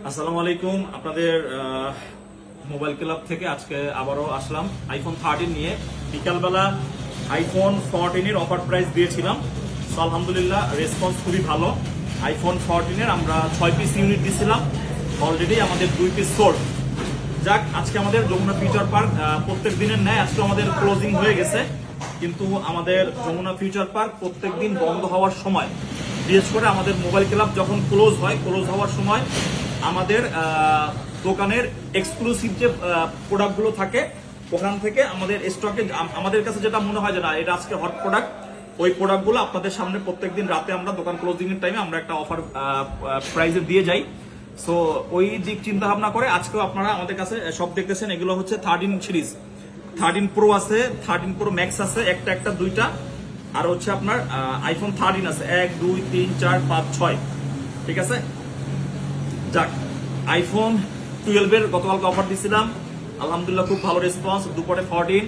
আসসালামু আলাইকুম। আপনাদের মোবাইল ক্লাব থেকে আজকে আবারও আসলাম আইফোন 13 নিয়ে। বিকালবেলা আইফোন 14 এর অফার প্রাইস দিয়েছিলাম, তো আলহামদুলিল্লাহ রেসপন্স খুবই ভালো। আইফোন 14 এর আমরা 6 পিস ইউনিট দিয়েছিলাম, অলরেডি আমাদের 2 পিস সোল্ড। যাক, আজকে আমাদের যমুনা ফিউচার পার্ক প্রত্যেক দিনের ন্যায় আজকে আমাদের ক্লোজিং হয়ে গেছে, কিন্তু আমাদের যমুনা ফিউচার পার্ক প্রত্যেক দিন বন্ধ হওয়ার সময়, বিশেষ করে আমাদের মোবাইল ক্লাব যখন ক্লোজ হয়, ক্লোজ হওয়ার সময় আমাদের দোকানের এক্সক্লুসিভ যে প্রোডাক্টগুলো থাকে ওখান থেকে আমাদের স্টকে আমাদের কাছে যেটা মনে হয় যে না এটা আজকে হট প্রোডাক্ট, ওই প্রোডাক্টগুলো আপনাদের সামনে প্রত্যেকদিন রাতে আমরা দোকান ক্লোজিং এর টাইমে আমরা একটা অফার প্রাইসে দিয়ে যাই। সো ওই দিক চিন্তা ভাবনা করে আজকেও আপনারা আমাদের কাছে সব দেখতেছেন। এগুলো হচ্ছে 13 সিরিজ, 13 প্রো আছে, 13 প্রো ম্যাক্স আছে, একটা দুইটা, আর হচ্ছে আপনার আইফোন 13 আছে 1 2 3 4 5 6। ঠিক আছে। যাক, আইফোন 12 এর গতকালকে অফার দিছিলাম, আলহামদুলিল্লাহ খুব ভালো রেসপন্স। দুপুরে 14,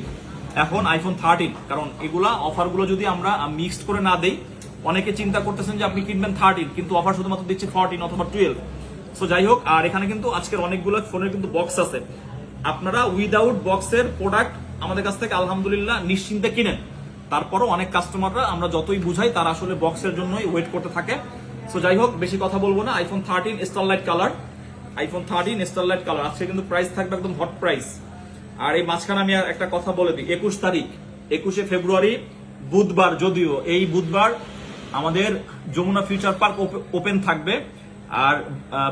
এখন আইফোন 13। কারণ এগুলা অফারগুলো যদি আমরা মিক্সড করে না দেই, অনেকে চিন্তা করতেছেন যে আপনি কিনবেন 13 কিন্তু অফার শুধুমাত্র দিচ্ছে 14 অথবা 12। সো যাই হোক, আর এখানে কিন্তু আজকের অনেকগুলো ফোনের কিন্তু বক্স আছে, আপনারা উইদাউট বক্সের প্রোডাক্ট আমাদের কাছ থেকে আলহামদুলিল্লাহ নিশ্চিন্তে কিনেন। তারপরও অনেক কাস্টমাররা আমরা যতই বুঝাই তারা আসলে বক্সের জন্যই ওয়েট করতে থাকে। সো যাই হোক, বেশি কথা বলবো না। IPhone 13 starlight colour, iPhone 13 starlight colour আজকে কিন্তু প্রাইস থাকবে একদম হট প্রাইস। আর এই মাঝখানে আমি একটা কথা বলে দিই, 21 তারিখ 21শে ফেব্রুয়ারি বুধবার, যদিও এই বুধবার আমাদের যমুনা ফিউচার পার্ক ওপেন থাকবে। আর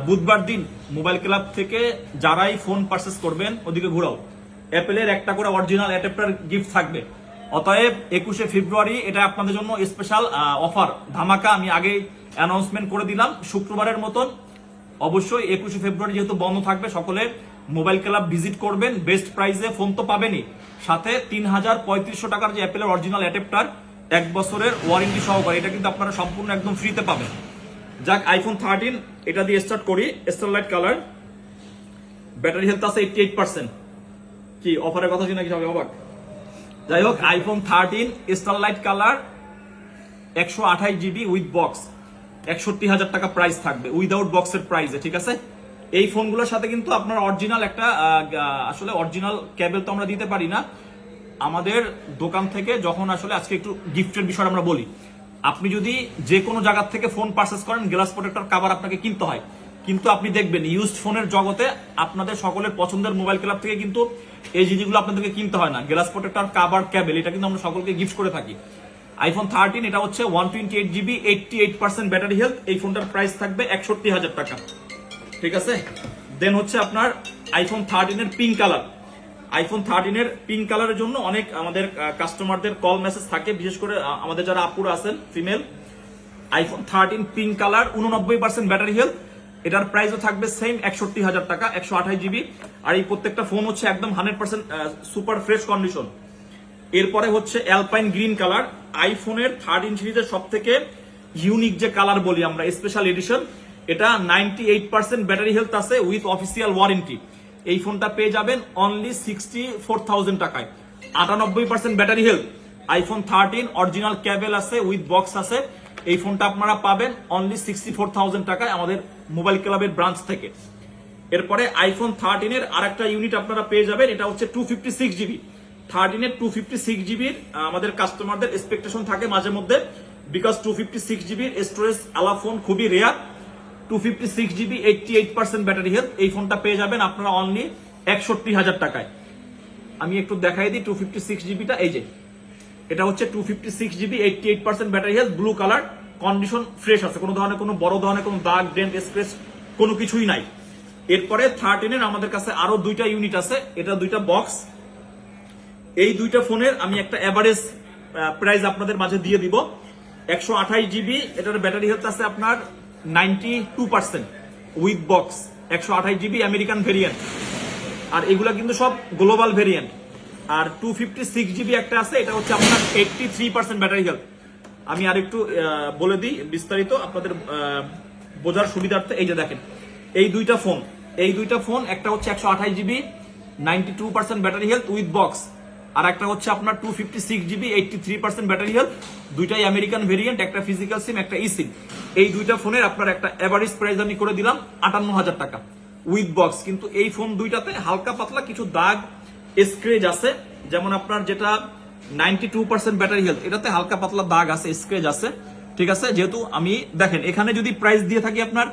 বুধবার দিন মোবাইল ক্লাব থেকে যারাই ফোন পারচেস করবেন, ওদিকে ঘুরাও, অ্যাপেলের একটা করে অরিজিনাল অ্যাডাপ্টার গিফট থাকবে। অতএব 21শে ফেব্রুয়ারি এটা আপনাদের জন্য স্পেশাল অফার ধামাকা। আমি আগেই অ্যানাউন্সমেন্ট করে দিলাম শুক্রবারের মতন। অবশ্যই 21শে ফেব্রুয়ারি যেহেতু বন্ধ থাকবে, সকলে মোবাইল ক্লাব ভিজিট করবেন। বেস্ট প্রাইসে ফোন তো পাবেনই, সাথে 3300 টাকার যে অ্যাপেলের অরিজিনাল অ্যাডাপ্টার 1 বছরের ওয়ারেন্টি সহকারে, এটা কিন্তু আপনারা সম্পূর্ণ একদম ফ্রিতে পাবেন। যাক, আইফোন 13 এটা দিয়ে স্টার্ট করি। স্টারলাইট কালার, ব্যাটারি হেলথ আছে 88%। কি অফারের কথা শুনে কি সবাই অবাক? যাই হোক, iPhone 13 starlight colour 128 GB with box, 61,000 টাকা প্রাইস থাকবে উইদাউট বক্সের প্রাইসে। ঠিক আছে। এই ফোনগুলোর সাথে কিন্তু আপনার অরিজিনাল একটা আসলে অরিজিনাল কেবল তো আমরা দিতে পারি না। আমাদের দোকান থেকে যখন আসলে আজকে একটু গিফটের বিষয় আমরা বলি, আপনি যদি যে কোনো জায়গা থেকে ফোন পারচেস করেন, গ্লাস প্রোটেক্টর কভার আপনাকে কিনতে হয়, কিন্তু আপনি দেখবেন ইউজড ফোনের জগতে আপনাদের সকলের পছন্দের মোবাইল ক্লাব থেকে কিন্তু এই জিনিসগুলো আপনাদেরকে কিনতে হয় না। গ্লাস প্রোটেক্টর কভার কেবল এটা কিন্তু আমরা সকলকে গিফট করে থাকি। আইফোন 13 এটা হচ্ছে 128 জিবি 88% ব্যাটারি হেলথ। এই ফোনটার প্রাইস থাকবে 61,000 টাকা। ঠিক আছে। দেন হচ্ছে আপনার আইফোন 13 এর পিঙ্ক কালার। আইফোন 13 এর পিঙ্ক কালারের জন্য অনেক আমাদের কাস্টমারদের কল মেসেজ থাকে, বিশেষ করে আমাদের যারা আপুরা আছেন female. IPhone 13 pink colour 89% battery health, এটার প্রাইসও থাকবে সেম 61,000 টাকা, 128 জিবি। আর এই প্রত্যেকটা ফোন হচ্ছে একদম 100% সুপার ফ্রেশ কন্ডিশন। এরপরে হচ্ছে অ্যালপাইন গ্রিন কালার, আইফোনের 13 সিরিজের সব থেকে ইউনিক যে কালার বলি আমরা, স্পেশাল এডিশন। এটা 98% ব্যাটারি হেলথ আছে উইথ অফিসিয়াল ওয়ারেন্টি। এই ফোনটা পেয়ে যাবেন অনলি 64,000 টাকায়, 98% ব্যাটারি হেলথ। আইফোন 13 অরিজিনাল কেবল আছে উইথ বক্স আছে। এই ফোনটা আপনারা পাবেন অনলি 64,000 টাকায় আমাদের মোবাইল ক্লাবের ব্রাঞ্চ থেকে। এরপরে আইফোন 13 এর আরেকটা ইউনিট আপনারা পেয়ে যাবেন, এটা হচ্ছে 256 জিবি। 13 এর 256 জিবির আমাদের কাস্টমারদের এক্সপেকটেশন থাকে মাঝে মধ্যে, বিকজ 256 জিবির স্টোরেজ আলা ফোন খুবই রেয়ার। 256 জিবি 88% ব্যাটারি হেলথ, এই ফোনটা পেয়ে যাবেন আপনারা অনলি 61,000 টাকায়। আমি একটু দেখাই দিই 256 জিবিটা, এই যে এটা হচ্ছে 256 GB 88% battery health, blue colour, condition fresh আছে, কোনো ধরনের কোনো বড় ধরনের কোনো দাগ ডেন্ট স্ক্র্যাচ কোনো কিছুই নাই। এরপরে 13 এর আমাদের কাছে আরো দুইটা ইউনিট আছে, এটা দুইটা বক্স। এই দুইটা ফোনের আমি একটা এভারেজ প্রাইস আপনাদের মাঝে দিয়ে দিব। 128 জিবি, এটার ব্যাটারি হেলথ আছে আপনার 92% with box, 128 GB American variant. আর এগুলা কিন্তু সব গ্লোবাল ভেরিয়েন্ট। আর 256 জিবি একটা আছে, এটা হচ্ছে আপনার 83% ব্যাটারি হেলথ। আমি আরেকটু বলে দিই বিস্তারিত আপনাদের বোঝার সুবিধার্থে। এই যে দেখেন এই দুইটা ফোন, একটা হচ্ছে 128 GB 92% battery health with box, আর একটা হচ্ছে আপনার 256 জিবি 83% ব্যাটারি হেলথ। দুইটাই আমেরিকান ভেরিয়েন্ট, একটা ফিজিক্যাল সিম একটা ই সিম। এই দুইটা ফোনের আপনার একটা এভারেজ প্রাইস আমি করে দিলাম 58,000 টাকা। উইথ বক্স, কিন্তু এই ফোন দুইটাতে হালকা পাতলা কিছু দাগ স্ক্রেচ আছে, যেমন আপনার যেটা 92% ব্যাটারি হেলথ, এটাতে হালকা পাতলা দাগ আছে, স্ক্রেচ আছে, ঠিক আছে। যেহেতু আমি দেখেন এখানে যদি প্রাইস দিয়ে থাকি আপনার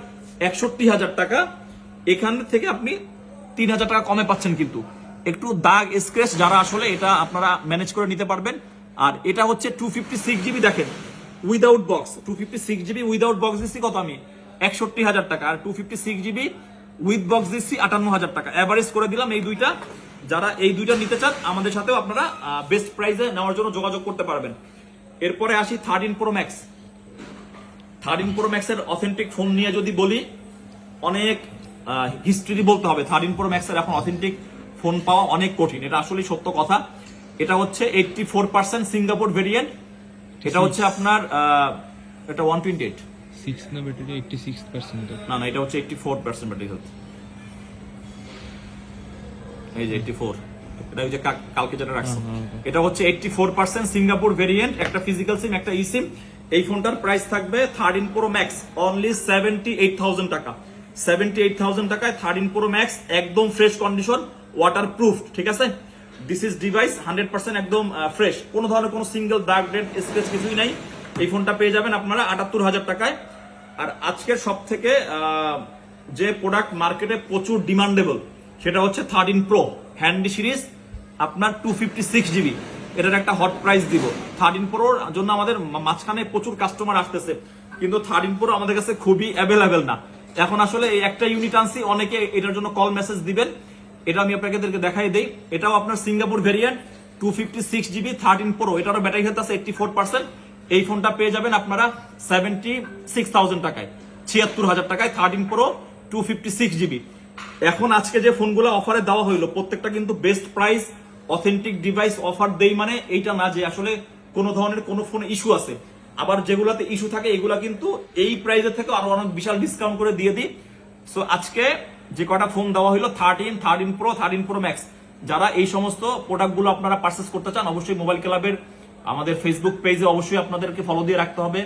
61,000 টাকা, এখান থেকে আপনি 3,000 টাকা কমে পাচ্ছেন, কিন্তু একটু দাগ স্ক্রেচ যারা আসলে এটা আপনারা ম্যানেজ করে নিতে পারবেন। আর এটা হচ্ছে 256 জিবি, দেখেন without box 256 GB without box দিচ্ছি কত আমি 61,000 টাকা, আর 256 জিবি উইথ বক্স দিচ্ছি 58,000 টাকা। এভারেজ করে দিলাম এই দুইটা, যারা এই দুইটা নিতে চান আমাদের সাথেও আপনারা বেস্ট প্রাইসে নেওয়ার জন্য যোগাযোগ করতে পারবেন। এরপরে আসি 13 Pro Max। 13 Pro Max এর অথেন্টিক ফোন নিয়ে যদি বলি, অনেক হিস্ট্রি বলতে হবে। 13 Pro Max এর এখন অথেন্টিক ফোন পাওয়া অনেক কঠিন, এটা আসলেই সত্য কথা। এটা হচ্ছে 84% সিঙ্গাপুর ভেরিয়েন্ট, এটা হচ্ছে আপনার এটা 128 6 না ব্যাটারি 86%। না না, এটা হচ্ছে 84% ব্যাটারি হেলথ, এই যে 84, এটা হচ্ছে কালকে যেটা রাখছে, এটা হচ্ছে 84% সিঙ্গাপুর ভেরিয়েন্ট, একটা ফিজিক্যাল সিম একটা ই সিম। এই ফোনটার প্রাইস থাকবে 13 Pro Max অনলি 78,000 টাকা। 78,000 টাকায় 13 Pro Max, একদম ফ্রেশ কন্ডিশন, ওয়াটার প্রুফ, ঠিক আছে। দিস ইজ ডিভাইস 100% একদম ফ্রেশ, কোনো ধরনের কোনো সিঙ্গেল দাগ ডেট স্ক্র্যাচ কিছুই নাই। এই ফোনটা পেয়ে যাবেন আপনারা 78,000 টাকায়। আর আজকের সব থেকে যে প্রোডাক্ট মার্কেটে প্রচুর ডিমান্ডেবল, সেটা হচ্ছে 13 Pro হ্যান্ডি সিরিজ, আপনার 256 জিবি, এটার একটা হট প্রাইস দিব। 13 Proর জন্য আমাদের মাঝখানে প্রচুর কাস্টমার আসতেছে, কিন্তু 13 Pro আমাদের কাছে খুবই অ্যাভেলেবেল না। এখন আসলে এই একটা ইউনিট আনছি, অনেকে এটার জন্য কল মেসেজ দিবেন, এটা আমি আপনাদেরকে দেখাই দেই। এটাও আপনার সিঙ্গাপুর ভেরিয়েন্ট 256 জিবি 13 Pro, এটারও ব্যাটারি হেলথ আছে 84%। এই ফোনটা পেয়ে যাবেন আপনারা 76,000 টাকায়, 76,000 টাকায় 13 Pro 256 জিবি। এখন আজকে যে ফোনগুলো অফারে দেওয়া হইলো প্রত্যেকটা কিন্তু best price authentic device offer দেই, মানে এইটা না যে আসলে কোনো ধরনের কোনো ফোনে ইস্যু আছে। আবার যেগুলাতে ইস্যু থাকে এগুলা কিন্তু এই প্রাইসের থেকে আরো অনেক বিশাল ডিসকাউন্ট করে দিয়ে দিই। সো আজকে যে কটা ফোন দেওয়া হলো 13 Pro 13 Pro Max, যারা এই সমস্ত প্রোডাক্টগুলো আপনারা পারচেস করতে চান, অবশ্যই মোবাইল ক্লাবের আমাদের ফেসবুক পেজে অবশ্যই আপনাদেরকে ফলো দিয়ে রাখতে হবে।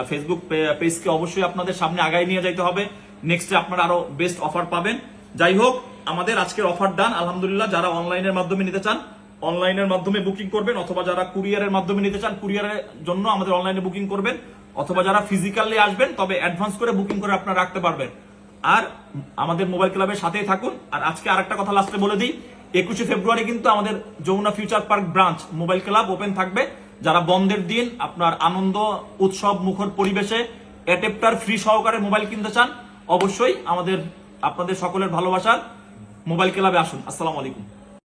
ফেসবুক পেজকে অবশ্যই আপনাদের সামনে আগায় নিয়ে যাইতে হবে, নেক্সটে আপনারা আরো বেস্ট অফার পাবেন। যাই হোক, আমাদের আজকের অফার ডান আলহামদুলিল্লাহ। যারা অনলাইনের মাধ্যমে নিতে চান অনলাইনের মাধ্যমে বুকিং করবেন, অথবা যারা কুরিয়ারের মাধ্যমে নিতে চান কুরিয়ারের জন্য আমাদের অনলাইনে বুকিং করবেন, অথবা যারা ফিজিক্যালি আসবেন তবে অ্যাডভান্স করে বুকিং করে আপনারা রাখতে পারবেন। আর আমাদের মোবাইল ক্লাবের সাথেই থাকুন। আর আজকে আরেকটা কথা লাস্টে বলে দিই, 21শে ফেব্রুয়ারি কিন্তু আমাদের Jamuna future park branch mobile club open থাকবে। যারা বন্ধের দিন আপনার আনন্দ উৎসব মুখর পরিবেশে অ্যাডাপ্টার ফ্রি সহকারে মোবাইল কিনতে চান, অবশ্যই আপনাদের সকলের ভালোবাসার মোবাইল ক্লাবে আসুন। আসসালামু আলাইকুম।